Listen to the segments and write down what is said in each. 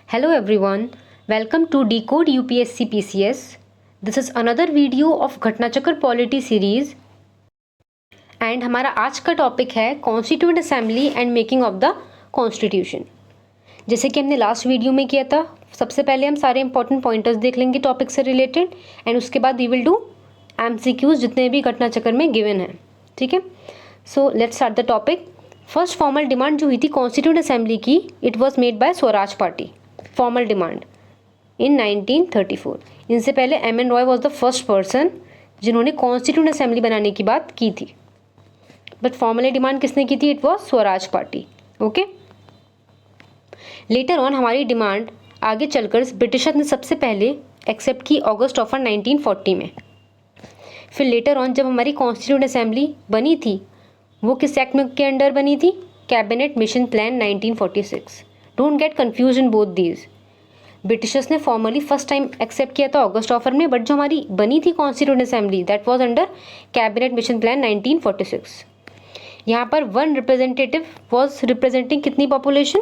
Hello everyone, welcome to Decode UPSC PCS. This is another video of घटना चक्र polity series and हमारा आज का टॉपिक है constituent assembly and making of the constitution. जैसे कि हमने लास्ट वीडियो में किया था, सबसे पहले हम सारे इंपॉर्टेंट पॉइंटर्स देख लेंगे टॉपिक से रिलेटेड एंड उसके बाद वी विल डू MCQs जितने भी घटना चक्र में गिवन हैं। ठीक है, so let's start the topic. First formal demand जो हुई थी कॉन्स्टिट्यूएंट असेंबली की, it was made by Swaraj party. Formal demand in 1934। इनसे पहले M.N. Roy was the first person जिन्होंने कॉन्स्टिट्यूएंट असेंबली बनाने की बात की थी, बट फॉर्मली डिमांड किसने की थी? It was Swaraj party. Okay, later on हमारी डिमांड आगे चलकर ब्रिटिशर्स ने सबसे पहले एक्सेप्ट की अगस्त ऑफ 1940 में। फिर लेटर ऑन जब हमारी कॉन्स्टिट्यूएंट असेंबली बनी थी, वो किस एक्ट में के अंडर बनी थी? Cabinet mission plan 1946। Don't get confuse in both these. Britishers ने फॉर्मली फर्स्ट टाइम एक्सेप्ट किया था अगस्त ऑफर में, बट जो हमारी बनी थी constituent assembly that was under cabinet mission plan 1946। यहाँ पर वन रिप्रेजेंटेटिव वाज रिप्रेजेंटिंग कितनी population?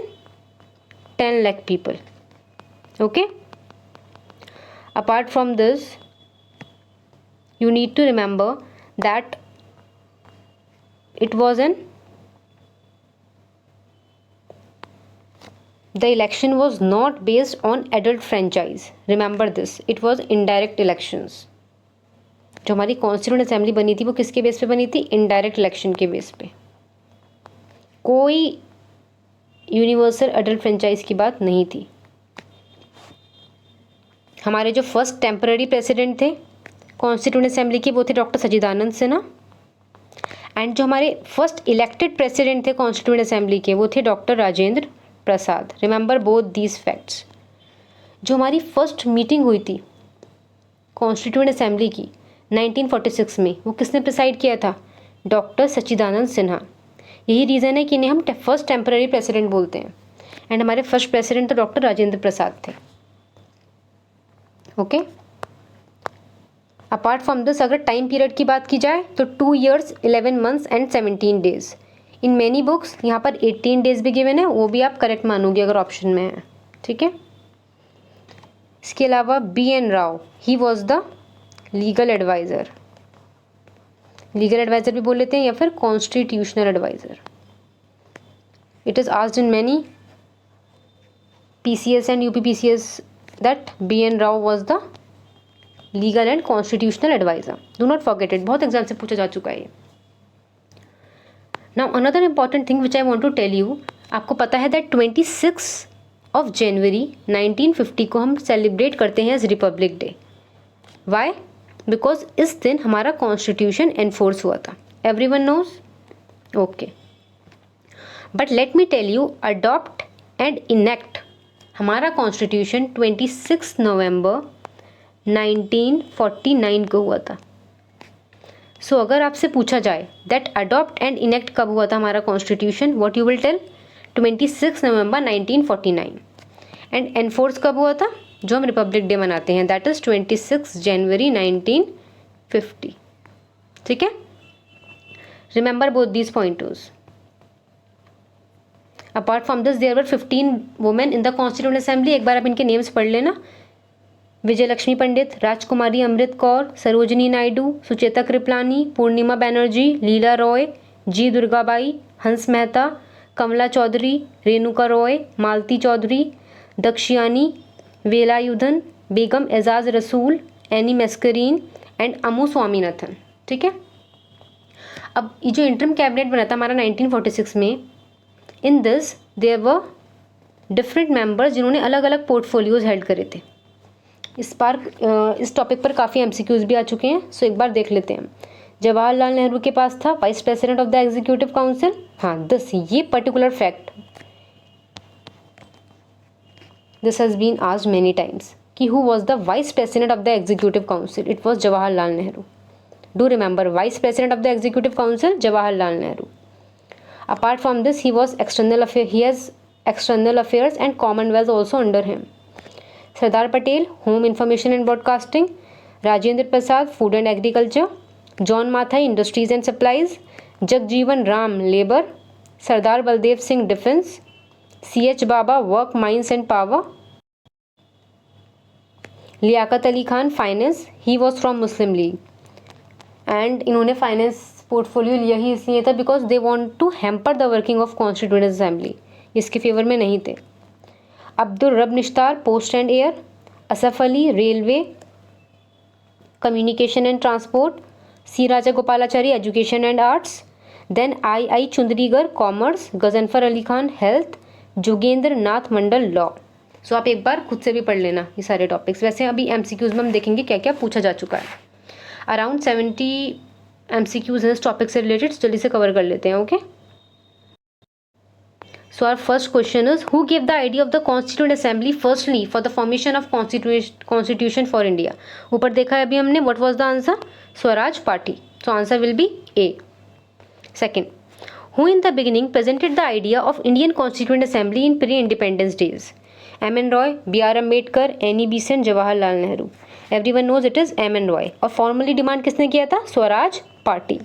10 lakh people. Okay, apart from this you need to remember that it was the election was not based on adult franchise. Remember this, it was indirect elections. जो हमारी constituent assembly बनी थी वो किसके base पे बनी थी? इनडायरेक्ट इलेक्शन के बेस पे। कोई यूनिवर्सल अडल्ट फ्रेंचाइज की बात नहीं थी। हमारे जो फर्स्ट टेम्पररी प्रेसिडेंट थे कॉन्स्टिट्यूएंट असेंबली के, वो थे डॉक्टर सच्चिदानंद सिन्हा। एंड जो हमारे फर्स्ट इलेक्टेड प्रेसिडेंट थे कॉन्स्टिट्यूएंट असेंबली के, वो थे doctor Rajendra Prasad. Remember both these facts. जो हमारी फर्स्ट मीटिंग हुई थी कॉन्स्टिट्यूएंट असेंबली की 1946 में, वो किसने प्रिसाइड किया था? डॉक्टर सच्चिदानंद सिन्हा। यही रीज़न है कि इन्हें हम फर्स्ट टेम्पररी प्रेसिडेंट बोलते हैं। एंड हमारे फर्स्ट प्रेसिडेंट तो डॉक्टर राजेंद्र प्रसाद थे। ओके, अपार्ट फ्रॉम दिस अगर टाइम पीरियड की बात की जाए तो 2 years 11 months and 17 days। In many books यहाँ पर 18 days भी गिवन है, वो भी आप करेक्ट मानोगे अगर ऑप्शन में है। ठीक है, इसके अलावा B.N. Rao, he was the legal adviser. Legal adviser भी बोल लेते हैं या फिर constitutional adviser. It is asked in many PCS and UPPCS that B.N. Rao was the legal and constitutional adviser. Do not forget it, बहुत एग्जाम से पूछा जा चुका है ये। Now another important thing which I want to tell you, आपको पता है दैट 26 जनवरी 1950 को हम सेलिब्रेट करते हैं as republic day. Why? Because इस दिन हमारा कॉन्स्टिट्यूशन एनफोर्स हुआ था। Everyone knows? Okay, but let me tell you, adopt and enact हमारा कॉन्स्टिट्यूशन 26 नवंबर 1949 को हुआ था। सो अगर आपसे पूछा जाए दैट अडॉप्ट एंड इनेक्ट कब हुआ था हमारा constitution, what you will tell? 26 नवंबर 1949। एंड एनफोर्स कब हुआ था? जो हम रिपब्लिक डे मनाते हैं, दैट इज 26 जनवरी 1950। ठीक है, remember both these pointers. Apart from this there were 15 women in the constituent assembly. एक बार आप इनके नेम्स पढ़ लेना। विजय लक्ष्मी पंडित, राजकुमारी अमृत कौर, सरोजिनी नायडू, सुचेता कृपलानी, पूर्णिमा बैनर्जी, लीला रॉय, जी दुर्गाबाई, हंस मेहता, कमला चौधरी, रेणुका रॉय, मालती चौधरी, दक्षयानी, वेलायुधन, बेगम एजाज रसूल, एनी मेस्करीन एंड अमू स्वामीनाथन। ठीक है, अब ये जो इंटरिम कैबिनेट बना था हमारा 1946 में, in this there were different members जिन्होंने अलग अलग पोर्टफोलियोज हेल्ड करे थे। इस टॉपिक पर काफ़ी MCQs भी आ चुके हैं, सो एक बार देख लेते हैं। जवाहरलाल नेहरू के पास था vice president of the executive council. हाँ, ये particular fact this has been asked many times कि who was the vice president of the executive council? It was Jawaharlal Nehru. Do remember, vice president of the executive council Jawaharlal Nehru. Apart from this he was external affairs and commonwealth also under him. Sardar Patel, home information and broadcasting. Rajendra Prasad, food and agriculture. John Mathai, industries and supplies. Jagjivan Ram, labour. Sardar Baldev Singh, defence. C.H. Bhabha, work, mines and power. Liaquat Ali Khan finance, he was from Muslim League and इन्होंने finance portfolio लिया ही इसलिए था because they want to hamper the working of constituent assembly, इसके favour में नहीं थे। Abdul Rab Nishtar post and air, Asaf Ali railway communication and transport, C Rajagopalachari education and arts, then I Chundrigar commerce, Ghazanfar Ali Khan health, Jogendra Nath Mandal law. सो आप एक बार खुद से भी पढ़ लेना ये सारे टॉपिक्स। वैसे अभी एमसीक्यूज में हम देखेंगे क्या क्या पूछा जा चुका है। अराउंड 70 एमसीक्यूज हैं इस टॉपिक से रिलेटेड, जल्दी से कवर कर लेते हैं। Okay, so our first question is who give the idea of the constituent assembly firstly for the formation of constitution for India. ऊपर देखा है अभी हमने, what was the answer, Swaraj party. So answer will be A. Second, who in the beginning presented the idea of Indian Constituent Assembly in pre-independence days? M.N. Roy, B.R. Ambedkar, Annie Besant, Jawaharlal Nehru. Everyone knows it is M.N. Roy. और formally demand किसने किया था, Swaraj party.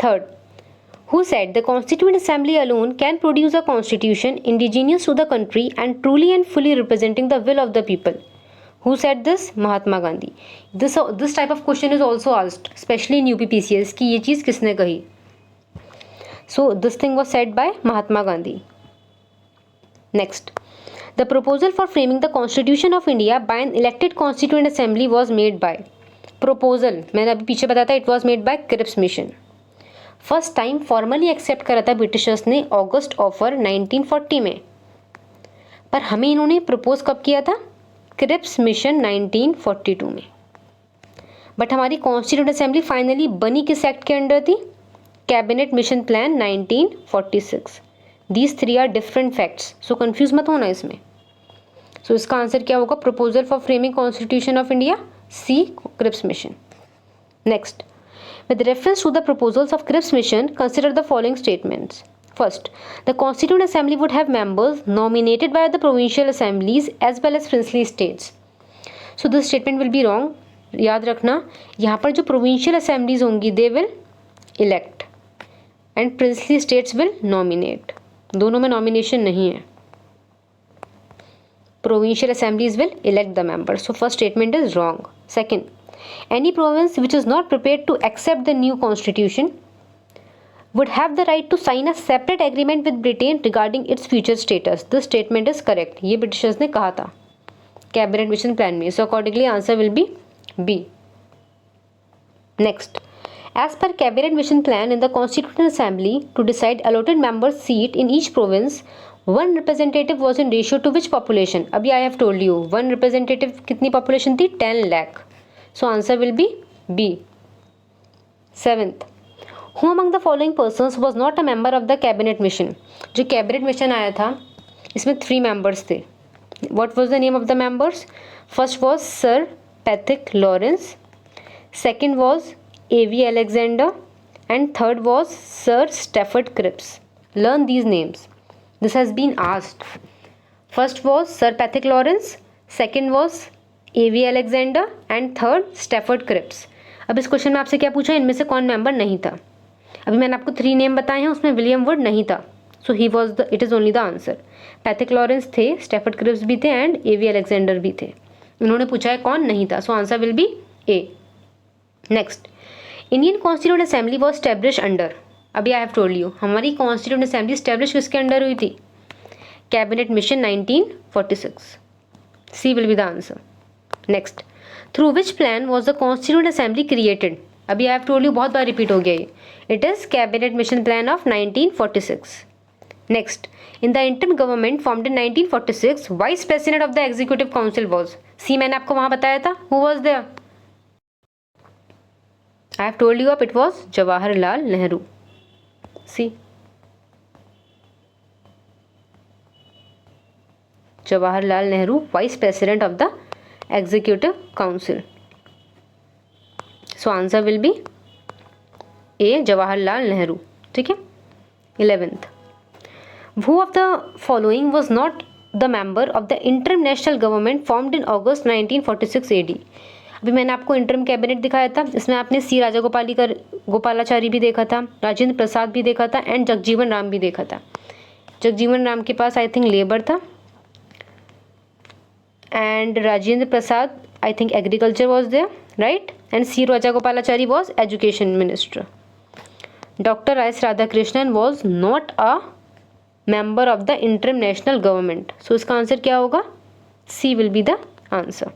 Third, who said the Constituent Assembly alone can produce a constitution indigenous to the country and truly and fully representing the will of the people? Who said this? Mahatma Gandhi. This type of question is also asked, especially in UPPCS, कि ये चीज़ किसने कही। So this thing was said by Mahatma Gandhi. Next, the proposal for framing the Constitution of India by an elected Constituent Assembly was made by. Proposal मैंने अभी पीछे बताया था, it was made by Cripps Mission. First time formally accept करा था Britishers ने अगस्त offer 1940 में, पर हमें इन्होंने प्रपोज कब किया था, क्रिप्स मिशन 1942 में। बट हमारी कॉन्स्टिट्यूएंट असेंबली फाइनली बनी किस एक्ट के अंडर थी, cabinet mission plan 1946। These three are different facts, so confuse मत होना इसमें। सो इसका आंसर क्या होगा, proposal for framing constitution of India, C Cripps mission. Next, with reference to the proposals of Cripps Mission, consider the following statements. First, the Constituent Assembly would have members nominated by the provincial assemblies as well as princely states. So this statement will be wrong. याद रखना, यहाँ पर जो provincial assemblies होंगी they will elect and princely states will nominate. दोनों में nomination नहीं है. Provincial assemblies will elect the members. So first statement is wrong. Second, any province which is not prepared to accept the new constitution would have the right to sign a separate agreement with Britain regarding its future status. This statement is correct. ये Britishers ने कहा था cabinet mission plan में. So accordingly answer will be B. Next, as per cabinet mission plan in the Constituent Assembly to decide allotted members seat in each province, one representative was in ratio to which population? अभी I have told you one representative कितनी population थी, 10 lakh. So answer will be B. Seventh, who among the following persons was not a member of the cabinet mission? जो cabinet mission आया था इसमें 3 members थे. What was the name of the members? First was Sir Patrick Lawrence, second was A.V. Alexander, and third was Sir Stafford Cripps. Learn these names. This has been asked. First was Sir Patrick Lawrence, second was A.V. Alexander and third Stafford Cripps. अब इस question में आपसे क्या पूछा, इनमें से कौन member नहीं था. अभी मैंने आपको 3 नेम बताए हैं, उसमें विलियम वुड नहीं था. So he was the, it is only the answer. Patrick Lawrence थे, स्टैफर्ड क्रिप्स भी थे एंड A.V. अलेक्जेंडर भी थे. इन्होंने पूछा है कौन नहीं था. So answer will be A. Next, Indian constituent assembly was establish under. अभी आई हैव टोल्ड यू हमारी कॉन्स्टिट्यूएंट असेंबली स्टैब्लिश किसके अंडर हुई थी, cabinet mission 1946. C will be the answer. Next, through which plan was the constituent assembly created. अभी I have told you बहुत बार repeat हो गया ये. It is cabinet mission plan of 1946. Next, in the interim government formed in 1946 vice president of the executive council was. See मैंने आपको वहां बताया था, who was there, I have told you up, it was Jawaharlal Nehru. See, Jawaharlal Nehru vice president of the executive council. So answer will be A, Jawaharlal Nehru. ठीक है. 11th, who of the following was not the member of the interim national government formed in August 1946 AD. अभी मैंने आपको interim cabinet दिखाया था, इसमें आपने सी राजा गोपालाचारी भी देखा था, राजेंद्र प्रसाद भी देखा था एंड जगजीवन राम भी देखा था. जगजीवन राम के पास आई थिंक लेबर था and Rajendra Prasad, I think agriculture was there, right? And C. Rajagopalachari was education minister. Dr. S. Radhakrishnan was not a member of the interim national government. So इसका answer क्या होगा? C will be the answer.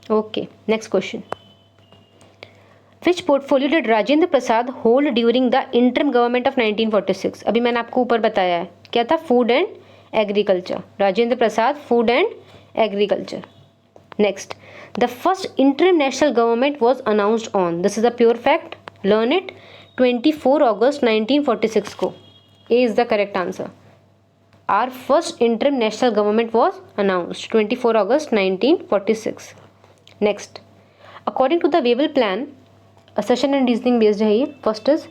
Okay, next question. Which portfolio did Rajendra Prasad hold during the interim government of 1946? अभी मैंने आपको ऊपर बताया है क्या था, food and agriculture. Rajendra Prasad, food and agriculture. Next, the first interim national government was announced on, this is a pure fact, learn it, 24 August 1946 को. A is the correct answer. Our first interim national government was announced 24 August 1946. Next, according to the Wavell plan, assertion and reasoning based है ये. First is,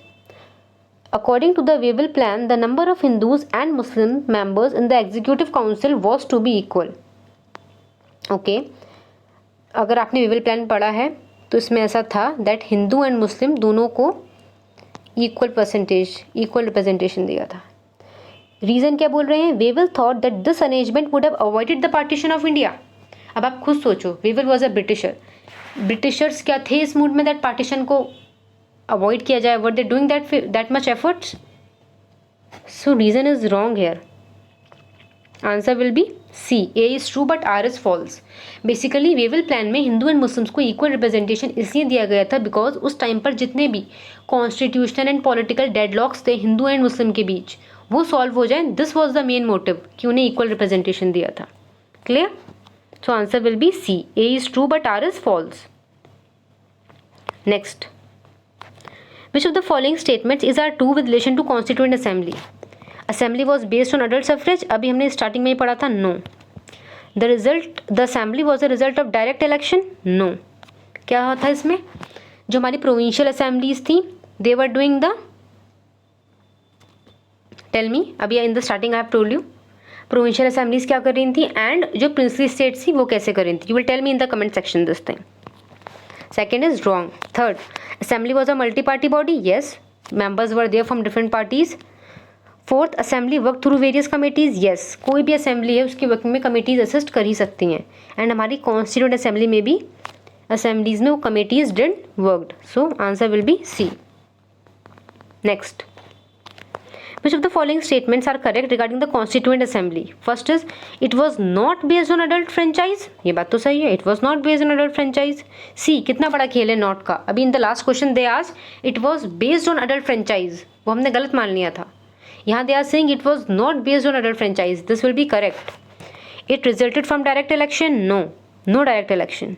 according to the Wavell plan, the number of Hindus and Muslim members in the executive council was to be equal. Okay, अगर आपने Wavell plan पढ़ा है तो इसमें ऐसा था that हिंदू एंड मुस्लिम दोनों को इक्वल परसेंटेज, इक्वल रिप्रेजेंटेशन दिया था. रीज़न क्या बोल रहे हैं? Wavell thought that this arrangement would have avoided the partition of India. अब आप खुद सोचो, Wavell was a britisher. Britishers क्या थे इस मूड में दैट पार्टीशन को अवॉइड किया जाए? Were they doing that much efforts? So reason is wrong here. Answer will be C. A is true but R is false. Basically Wavell plan में Hindu and Muslims को equal representation इसलिए दिया गया था because उस time पर जितने भी कॉन्स्टिट्यूशनल एंड पॉलिटिकल डेडलॉक्स थे हिंदू एंड मुस्लिम के बीच वो सॉल्व हो जाए. This was the main motive कि उन्हें इक्वल रिप्रेजेंटेशन दिया था. Clear? So answer will be C. A is true but R is false. Next, which of the following statements is are true with relation to Constituent Assembly? Assembly was based on adult suffrage. अभी हमने starting में ही पढ़ा था. No. The assembly was a result of direct election. No. क्या था इसमें? जो हमारी प्रोविंशियल असेंबलीज थी they were doing the, tell me, अभी in the starting I have told you. Provincial assemblies क्या कर रही थी एंड जो प्रिंसली स्टेट्स थी वो कैसे कर रही थी. You will tell me in the comment section this thing. Second is wrong. Third, assembly was a multi party body. Yes, members were there from different parties. Fourth, assembly work through various committees. Yes, कोई भी assembly है उसकी working में committees assist कर ही सकती हैं and हमारी constituent assembly में भी असेंबलीज में वो committees did worked. So answer will be C. Next, which of the following statements are correct regarding the Constituent Assembly? First is, it was not based on adult franchise. ये बात तो सही है, it was not based on adult franchise. C, कितना बड़ा खेल है not का. अभी in the last question they asked it was based on adult franchise. वो हमने गलत मान लिया था. यहाँ they are saying it was not based on adult franchise. This will be correct. It resulted from direct election. No, no direct election.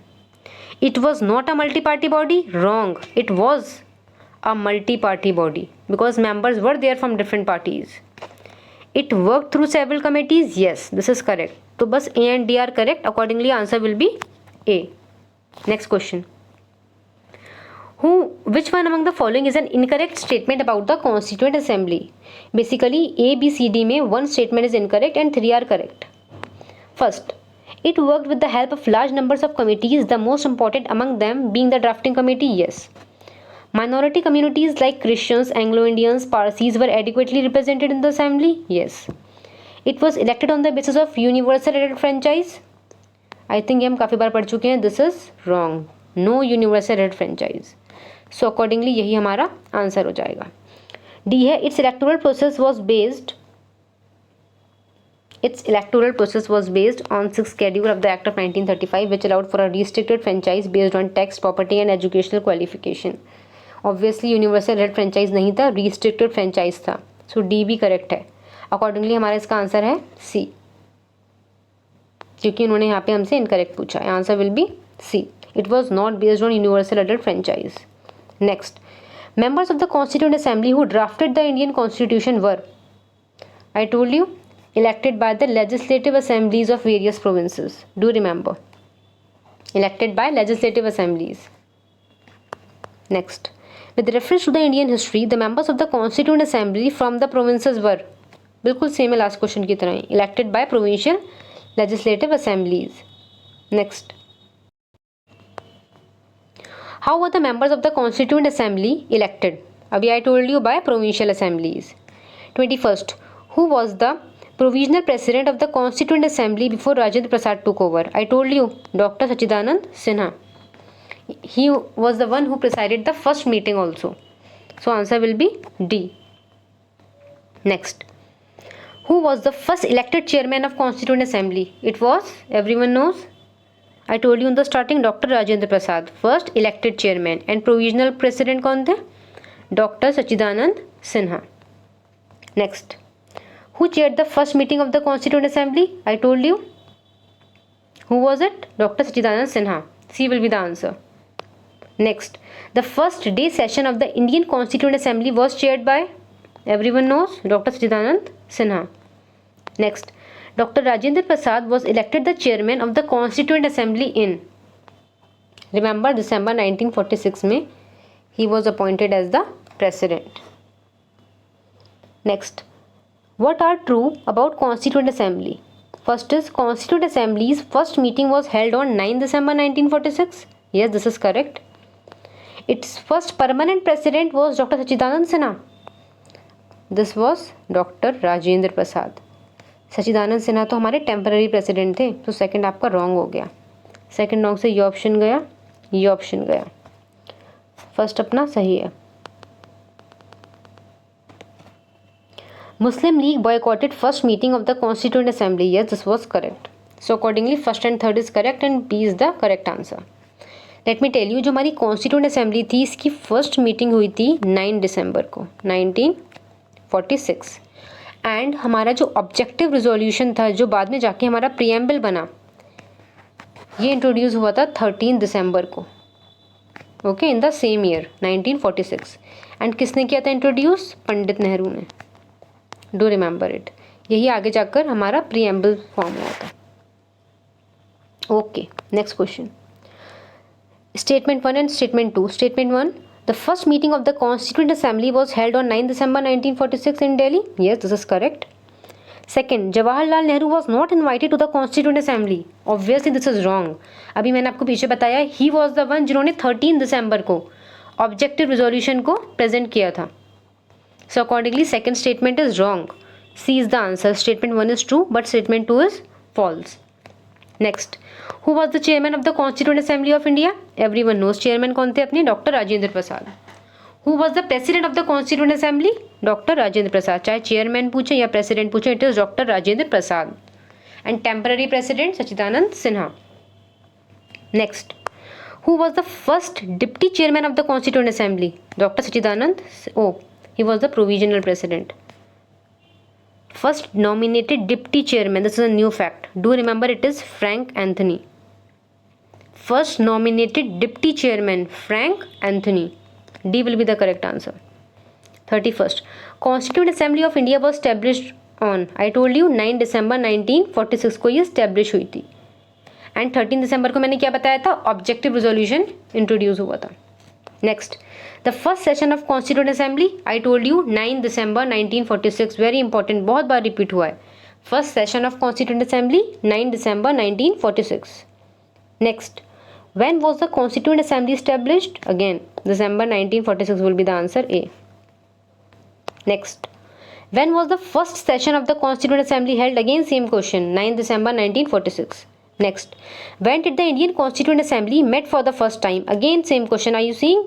It was not a multi-party body. Wrong. It was a multi-party body because members were there from different parties. It worked through several committees. Yes, this is correct. तो बस A and D are correct. Accordingly, answer will be A. Next question. Which one among the following is an incorrect statement about the Constituent Assembly? Basically, A, B, C, D में one statement is incorrect and three are correct. First, it worked with the help of large numbers of committees, the most important among them being the drafting committee. Yes. Minority communities like Christians, Anglo-Indians, Parsis were adequately represented in the assembly. Yes. It was elected on the basis of universal adult franchise. I think ये हम काफ़ी बार पढ़ चुके हैं. This is wrong. No universal adult franchise. So accordingly यही हमारा answer हो जाएगा. D है, its electoral process was based on 6th schedule of the Act of 1935 which allowed for a restricted franchise based on tax, property and educational qualification. Obviously universal red franchise नहीं था, restricted franchise था. सो D भी correct है. Accordingly हमारा इसका answer है सी, क्योंकि उन्होंने यहाँ पे हमसे इनकरेक्ट पूछा है. Answer will be C. It was not based on universal adult franchise. Next, members of the constituent assembly who drafted the Indian constitution were, I told you, elected by the legislative assemblies of various provinces. Do remember, elected by legislative assemblies. Next, with reference to the Indian history, the members of the Constituent Assembly from the provinces were, बिल्कुल same है last question की तरह ही, elected by provincial legislative assemblies. Next, how were the members of the Constituent Assembly elected? अभी I told you by provincial assemblies. 21st, who was the Provisional President of the Constituent Assembly before Rajendra Prasad took over. I told you, Dr. Sachidanand Sinha. He was the one who presided the first meeting also. So answer will be D. Next. Who was the first elected chairman of Constituent Assembly? It was, everyone knows, I told you in the starting, Dr. Rajendra Prasad, first elected chairman. And provisional president कौन थे? Dr. Sachidanand Sinha. Next. Who chaired the first meeting of the Constituent Assembly? I told you. Who was it? Dr. Sachidanand Sinha. C will be the answer. Next. The first day session of the Indian Constituent Assembly was chaired by, everyone knows, Dr. Sachidanand Sinha. Next. Dr. Rajendra Prasad was elected the chairman of the Constituent Assembly in, remember, December 1946 में he was appointed as the president. Next. What are true about Constituent Assembly? First is Constituent Assembly's first meeting was held on 9 December 1946. Yes, this is correct. Its first permanent president was Dr. Sachidanand Sinha. This was Dr. Rajendra Prasad. Sachidanand Sinha तो हमारे temporary president थे, तो second आपका wrong हो गया. Second wrong से ये option गया, ये ऑप्शन गया. फर्स्ट अपना सही है. Muslim League boycotted first meeting of the constituent assembly. Yes, this was correct. So accordingly first and third is correct and B is the correct answer. Let me tell you, जो हमारी constituent assembly थी इसकी first meeting हुई थी 9 दिसंबर को 1946. And हमारा जो objective resolution था, जो बाद में जाके हमारा प्रीएम्बल बना, ये इंट्रोड्यूस हुआ था 13 दिसंबर को, okay, in the same year 1946. And किसने किया था इंट्रोड्यूस? पंडित नेहरू ने. Do remember it. यही आगे जाकर हमारा प्रीएम्बल फॉर्म हुआ था. Okay, next question. Statement 1 and statement 2. Statement 1. The first meeting of the Constituent Assembly was held on 9 December 1946 in Delhi. Yes, this is correct. Second, Jawaharlal Nehru was not invited to the Constituent Assembly. Obviously, this is wrong. अभी मैंने आपको पीछे बताया, he was the one जिन्होंने 13 दिसंबर को objective resolution को present किया था. So accordingly, second statement is wrong. C is the answer. Statement 1 is true, but statement 2 is false. Next. Who was the chairman of the Constituent Assembly of India? Everyone knows chairman कौन थे अपने? Doctor Rajendra Prasad. Who was the president of the Constituent Assembly? Doctor Rajendra Prasad. चाहे chairman पूछे या president पूछे, it is doctor Rajendra Prasad. And temporary president Sachchidananda Sinha. Next. Who was the first deputy chairman of the Constituent Assembly? Doctor Sachidanand. He was the provisional president. First nominated deputy chairman, this is a new fact. Do remember, it is Frank Anthony. First nominated deputy chairman, Frank Anthony. D will be the correct answer. 31st. Constituent Assembly of India was established on, I told you, 9 December 1946 को ये establish हुई थी. And 13 दिसंबर को मैंने क्या बताया था? Objective resolution introduce हुआ था. Next. The first session of constituent assembly, I told you 9 December 1946. Very important, बहुत बार रिपीट हुआ है. First session of constituent assembly 9 December 1946. Next. When was the Constituent Assembly established? Again, December 1946 will be the answer, A. Next. When was the first session of the Constituent Assembly held? Again, same question, 9 December 1946. Next. When did the Indian Constituent Assembly met for the first time? Again, same question. Are you seeing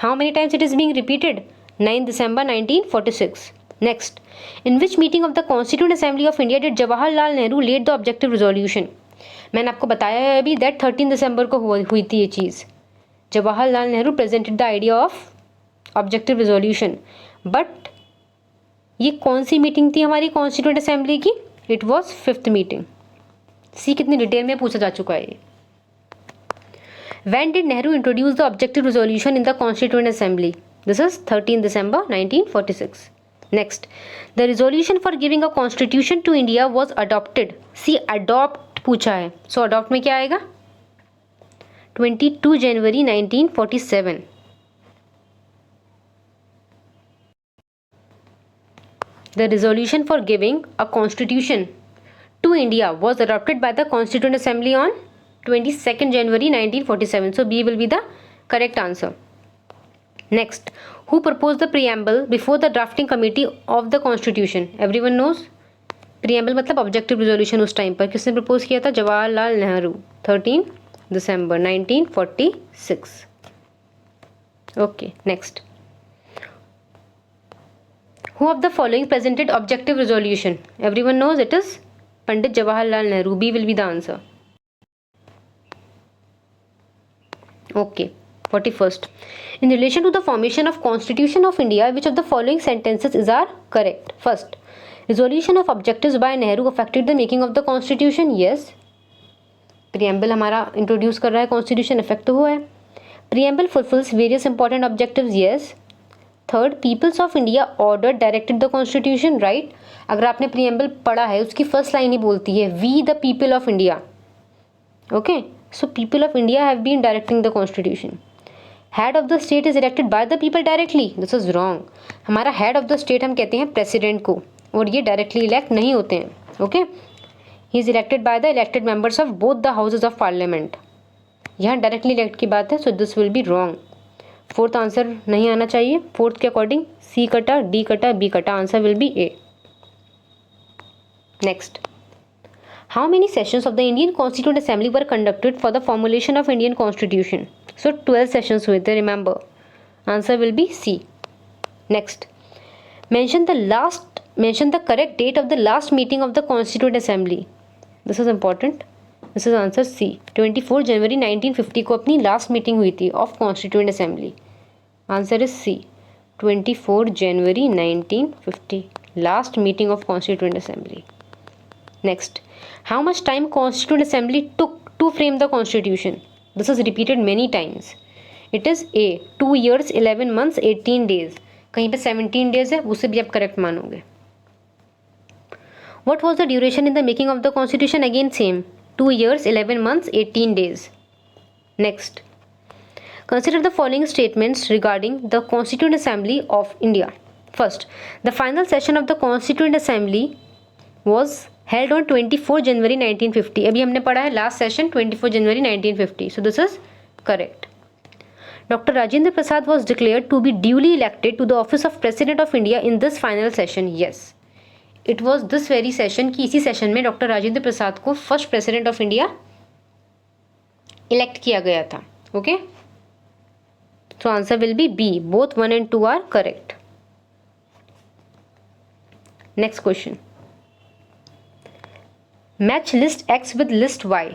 how many times it is being repeated? 9 December 1946. Next. In which meeting of the Constituent Assembly of India did Jawaharlal Nehru lead the objective resolution? मैंने आपको बताया है अभी that 13 दिसंबर को हुई थी ये चीज़. Jawaharlal Nehru presented the idea of objective resolution. But ये कौन सी मीटिंग थी हमारी कॉन्स्टिट्यूएंट असेंबली की? It was 5th meeting. See कितनी डिटेल में पूछा जा चुका है ये. When did Nehru introduce the objective resolution in the constituent assembly? This is 13 December 1946. Next. The resolution for giving a constitution to India was adopted. See adopt पूछा है, so adopt में क्या आएगा? 22 जनवरी 1947. The resolution for giving a constitution to India was adopted by the Constituent Assembly on 22nd January 1947. So B will be the correct answer. Next, who proposed the preamble before the drafting committee of the Constitution? Everyone knows. Preamble मतलब objective resolution उस time पर किसने propose किया था? Jawaharlal Nehru, 13 December 1946. Okay, next. Who of the following presented objective resolution? Everyone knows it is Pandit Jawaharlal Nehru. B will be the answer. Okay, 41st. In relation to the formation of Constitution of India, which of the following sentences are correct? First, resolution of objectives by Nehru affected the making of the Constitution. Yes. Preamble हमारा introduce कर रहा है Constitution, effect तो हुआ है. Preamble fulfills various important objectives. Yes. Third, peoples of India order directed the constitution. Right. अगर आपने preamble पढ़ा है उसकी फर्स्ट लाइन ही बोलती है we the people of India. Okay, so people of India have been directing the constitution. Head of the state is elected by the people directly. This is wrong. हमारा head of the state हम कहते हैं president को, और ये directly elect नहीं होते हैं. Okay, he is elected by the elected members of both the houses of parliament. यहाँ डायरेक्टली इलेक्ट की बात है, so this will be wrong. Fourth answer नहीं आना चाहिए. फोर्थ के अकॉर्डिंग सी कटा, डी कटा, बी कटा. Answer will be A. Next. How many sessions of the Indian constituent assembly were conducted for the formulation of Indian constitution? So 12 sessions हुए थे, remember. Answer will be C. Next. Mention the correct date of the last meeting of the constituent assembly. This is important. This is answer C. 24 जनवरी 1950 को अपनी last meeting हुई थी of constituent assembly. Answer is सी. 24 जनवरी 1950 last meeting of constituent assembly. Next. How much time constituent assembly took to frame the constitution? This is repeated many times. It is a 2 years 11 months 18 days. कहीं पे 17 days है, उसे भी आप correct मानोगे. What was the duration in the making of the constitution? Again same, 2 years 11 months 18 days. Next. Consider the following statements regarding the Constituent Assembly of India. First, the final session of the Constituent Assembly was held on 24 January 1950. अभी हमने पढ़ा है last session 24 January 1950. So this is correct. Dr. Rajendra Prasad was declared to be duly elected to the office of President of India in this final session. Yes. It was this very session कि इसी session में doctor Rajendra Prasad को first president of India elect किया गया था. Okay, so answer will be B. Both 1 and 2 are correct. Next question. Match list X with list Y.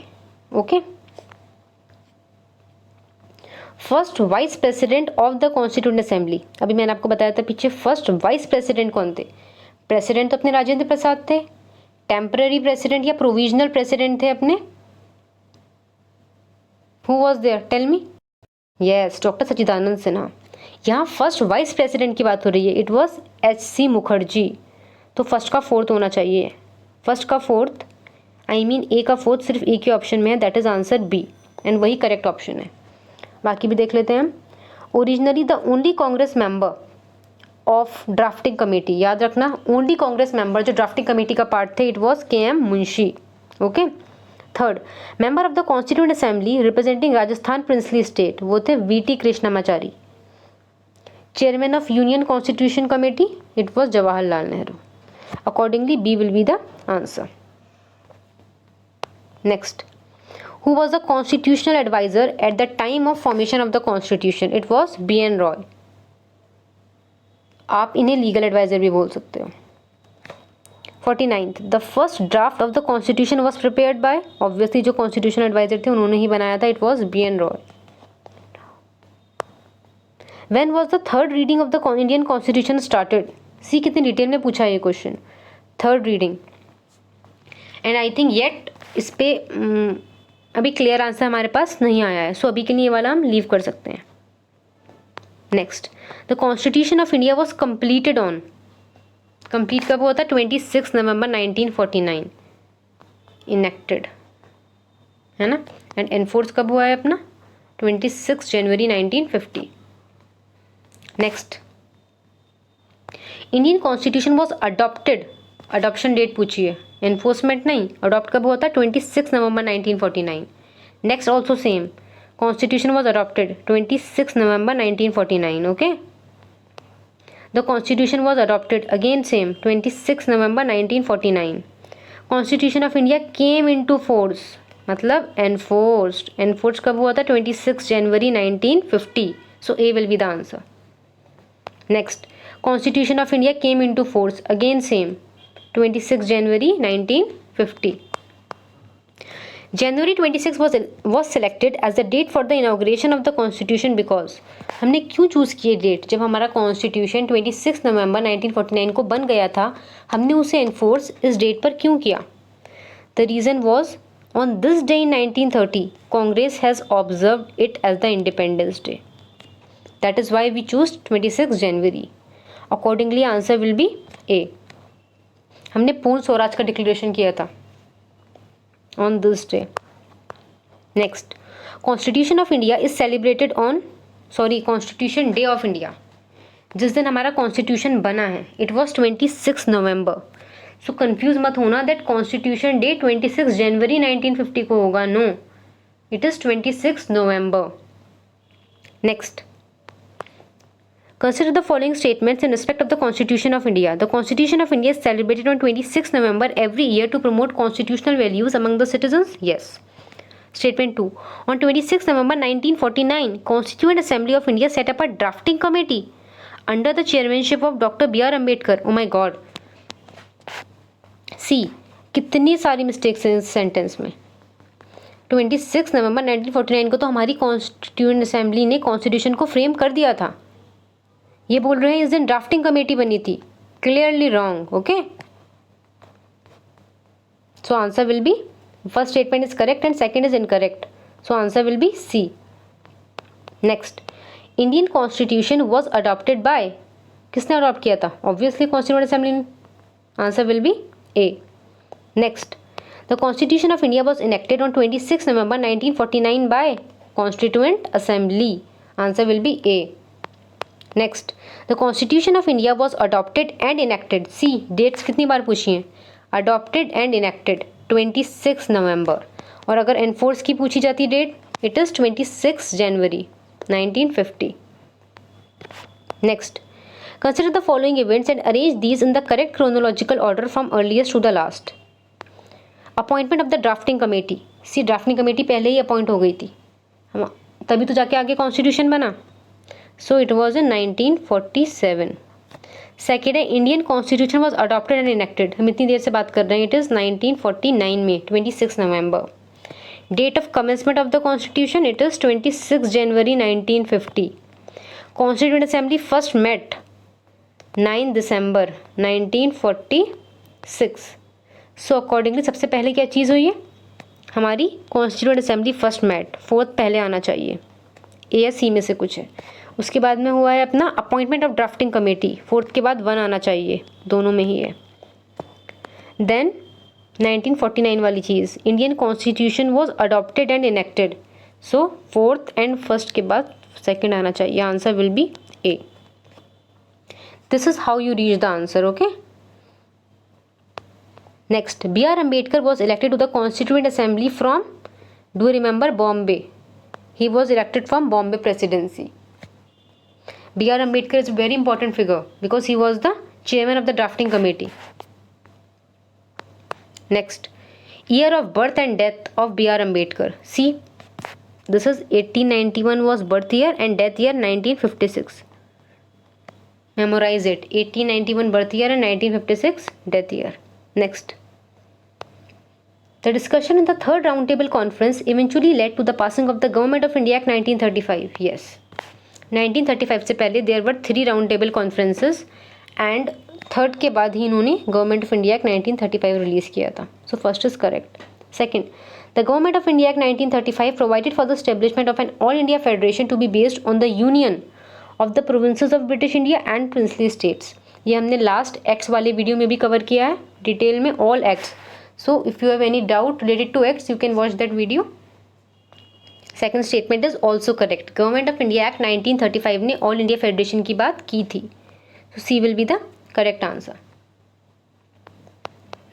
Okay, first vice president of the constituent assembly. अभी मैंने आपको बताया था पीछे first vice president कौन थे. प्रेसिडेंट तो अपने राजेंद्र प्रसाद थे. टेम्पररी प्रेसिडेंट या प्रोविजनल प्रेसिडेंट थे अपने. Who was there? Tell me. Yes, doctor Sachchidananda Sinha. यहाँ फर्स्ट वाइस प्रेसिडेंट की बात हो रही है. It was HC Mukherjee. तो फर्स्ट का फोर्थ होना चाहिए. फर्स्ट का फोर्थ, आई मीन ए का फोर्थ सिर्फ ए के ऑप्शन में है. That is answer B, and वही करेक्ट ऑप्शन है. बाकी भी देख लेते हैं हम. Originally the only Congress member of drafting committee. याद रखना, ओनली कांग्रेस मेंबर जो ड्राफ्टिंग कमेटी का पार्ट थे, it was KM Munshi. Okay. Third, member of the constituent assembly representing Rajasthan princely state, वो थे VT Krishnamachari. Chairman of union constitution committee, it was Jawaharlal Nehru. Accordingly B will be the answer. Next. Who was the constitutional adviser at the time of formation of the constitution? It was BN Roy. आप इन्हें legal adviser भी बोल सकते हो. 49th, the first draft of the constitution was prepared by. Obviously जो constitution adviser थे उन्होंने ही बनाया था. It was BN Roy. When was the third reading of the Indian constitution started? See कितनी डिटेल में पूछा है ये question. Third reading, and I think yet इस पे अभी क्लियर आंसर हमारे पास नहीं आया है. सो अभी के लिए ये वाला हम लीव कर सकते हैं. Next. The constitution of India was completed on. Complete कब हुआ था? 26 नवंबर 1949 इनेक्टेड, है ना. एंड एनफोर्स कब हुआ है अपना? 26 जनवरी 1950. Next. Indian constitution was adopted. Adoption date पूछिए, एनफोर्समेंट नहीं. अडॉप्ट कब हुआ था? 26 नवंबर 1949. Next also same. Constitution was adopted 26 November 1949. Okay. The Constitution was adopted again same 26 November 1949. Constitution of India came into force मतलब एनफोर्स्ड, एनफोर्स कब हुआ था? 26 जनवरी 1950, so A will be the answer. Next, constitution of India came into force, again same, 26 January 1950। January 26 was selected as the date for the inauguration of the constitution because हमने क्यों choose किए date? जब हमारा constitution 26 नवंबर 1949 को बन गया था, हमने उसे एनफोर्स इस डेट पर क्यों किया? The reason was on this day in 1930 Congress has observed it as the Independence Day. That is why we choose 26 January. Accordingly answer will be A. हमने पूर्ण स्वराज का डिक्लेरेशन किया था on this day. Next, Constitution of India is celebrated on Constitution Day of India, जिस दिन हमारा constitution बना है, it was 26 November. So confuse मत होना that Constitution Day 26 January 1950 को होगा. No, it is 26 November. Next, consider the following statements in respect of the Constitution of India. The Constitution of India is celebrated on 26 November every year to promote constitutional values among the citizens. Yes. Statement 2. On 26 November 1949, Constituent Assembly of India set up a drafting committee under the chairmanship of Dr. B.R. Ambedkar. Oh my God. C. कितनी सारी mistakes हैं इस sentence में. 26 नवंबर 1949 को तो हमारी constituent assembly ने कॉन्स्टिट्यूशन को फ्रेम कर दिया था. ये बोल रहे हैं इस दिन ड्राफ्टिंग कमेटी बनी थी. Clearly wrong. Okay, so answer will be, first statement is correct and second is incorrect, so answer will be C. Next, Indian constitution was adopted by, किसने अडॉप्ट किया था? ऑब्वियसली कॉन्स्टिट्यूएंट असेंबली ने. Answer will be A. Next, the constitution of India was enacted on 26 नवंबर 1949 by constituent assembly. Answer will be A. Next, the constitution of India was adopted and enacted. C, dates कितनी बार पूछी हैं? Adopted and enacted 26 नवंबर, और अगर enforce की पूछी जाती date, it is 26 January 1950. Next, consider the following events and arrange these in the correct chronological order from earliest to the last. Appointment of the drafting committee. C, drafting committee पहले ही appoint हो गई थी, हम तभी तो जाके आगे कॉन्स्टिट्यूशन बना. So it was in 1947. Second है, Indian constitution was adopted and enacted. हम इतनी देर से बात कर रहे हैं, इट इज़ 1949 में 26 नवंबर. Date of commencement of the constitution, it is 26 January 1950. Constituent assembly first met 9 December 1946. So accordingly सबसे पहले क्या चीज़ हुई है? हमारी constituent assembly first met. Fourth पहले आना चाहिए, ए या सी में से कुछ है. उसके बाद में हुआ है अपना appointment of drafting committee. Fourth के बाद 1 आना चाहिए, दोनों में ही है. देन 1949 वाली चीज़, Indian constitution was adopted and enacted. So fourth and first के बाद सेकंड आना चाहिए. Answer will be A. This is how you reach the answer. Okay, next, B R Ambedkar was elected to the constituent assembly from, do you remember, Bombay. He was elected from Bombay Presidency. B.R. Ambedkar is a very important figure because he was the chairman of the drafting committee. Next, year of birth and death of B.R. Ambedkar. See, this is 1891 was birth year and death year 1956. Memorize it. 1891 birth year and 1956 death year. Next, the discussion in the third roundtable conference eventually led to the passing of the Government of India Act 1935. Yes, 1935 से पहले there were 3 roundtable conferences and third के बाद ही इन्होंने government of India act 1935 release किया था. So first is correct. Second, the government of India act 1935 provided for the establishment of an all India federation to be based on the union of the provinces of British India and princely states. ये हमने last acts वाले video में भी cover किया है detail में, all acts. So if you have any doubt related to acts, you can watch that video. Second statement is also correct. Government of India Act 1935 ने all India federation की बात की थी. So C will be the correct answer.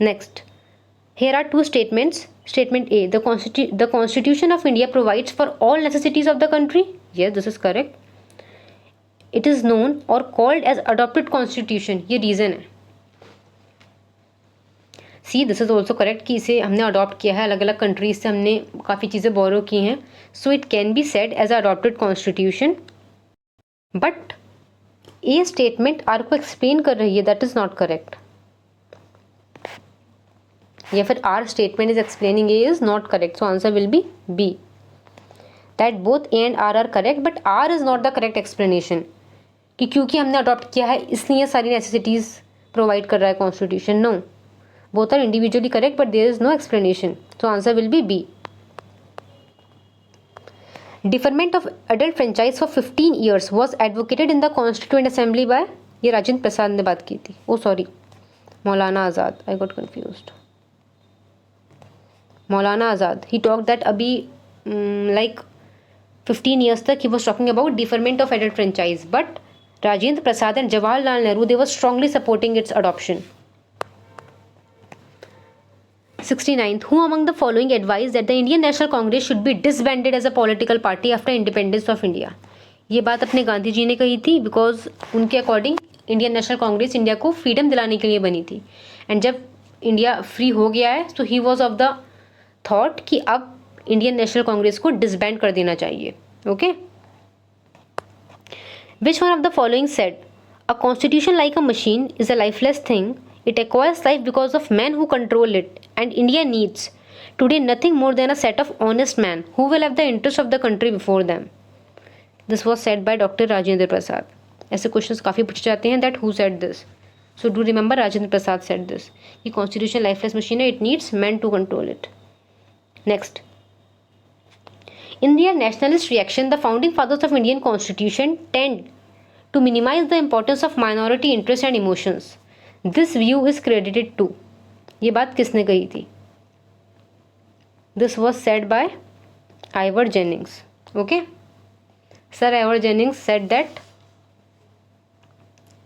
Next, here are 2 statements. Statement A, the Constitution of India provides for all necessities of the country. Yes, this is correct. It is known or called as adopted constitution. ये reason है. See this is also correct कि इसे हमने adopt किया है, अलग अलग countries से हमने काफ़ी चीज़ें बोरो की हैं. So it can be said as adopted constitution. But ये स्टेटमेंट आर को एक्सप्लेन कर रही है, दैट इज़ नॉट करेक्ट. या फिर R statement is explaining A is not correct. So answer will be B, that both A and R correct but R is not the correct explanation. कि क्योंकि हमने adopt किया है इसलिए सारी necessities provide कर रहा है constitution. No, both are individually correct but there is no explanation. So answer will be B. Deferment of adult franchise for 15 years was advocated in the Constituent Assembly by, ये राजेंद्र प्रसाद ने बात की थी. ओ sorry, Maulana Azad. I got confused. Maulana Azad, he talk that अभी like 15 years तक he was talking about deferment of adult franchise, but Rajendra Prasad and Jawaharlal Nehru, they were strongly supporting its adoption. 69th, who among the following advised that the Indian National Congress should be disbanded as a political party after independence of India? ये बात अपने गांधी जी ने कही थी, because उनके according Indian national Congress India को freedom दिलाने के लिए बनी थी. एंड जब इंडिया फ्री हो गया है तो he was of the thought कि अब इंडियन नेशनल कांग्रेस को डिसबैंड कर देना चाहिए. Okay. Which one of the following said a constitution like a machine is a lifeless thing. It acquires life because of men who control it, and India needs today nothing more than a set of honest men who will have the interest of the country before them. This was said by Dr. Rajendra Prasad. ऐसे questions काफ़ी पूछे जाते हैं that who said this. So do remember Rajendra Prasad said this. कि constitution lifeless machine है, it needs men to control it. Next. In their nationalist reaction, the founding fathers of Indian constitution tend to minimize the importance of minority interests and emotions. This view is credited to. ये बात किसने कही थी? This was said by Ivor Jennings. Okay. Sir Ivor Jennings said that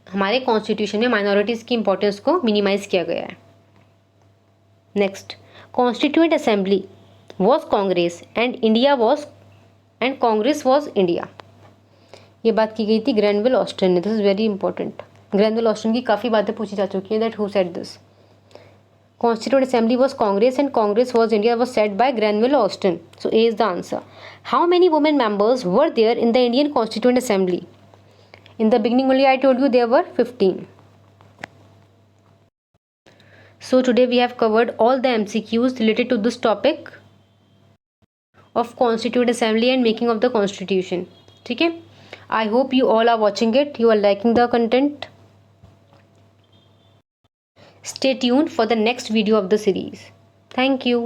हमारे constitution में minorities की importance को minimise किया गया है. Next, constituent assembly was Congress and India was and Congress was India. ये बात की गई थी ग्रैनविल ऑस्टिन ने. This is very important. Granville Austin की काफ़ी बातें पूछी जा चुकी हैं. That who said this. Constituent assembly was Congress and Congress was India was said by Granville Austin. So A is the answer. How many women members were there in the Indian constituent assembly? In the beginning only I told you there were 15. So today we have covered all the MCQs related to this topic of Constituent Assembly and making of the Constitution. ठीक है. I hope you all are watching it. You are liking the content. Stay tuned for the next video of the series. Thank you.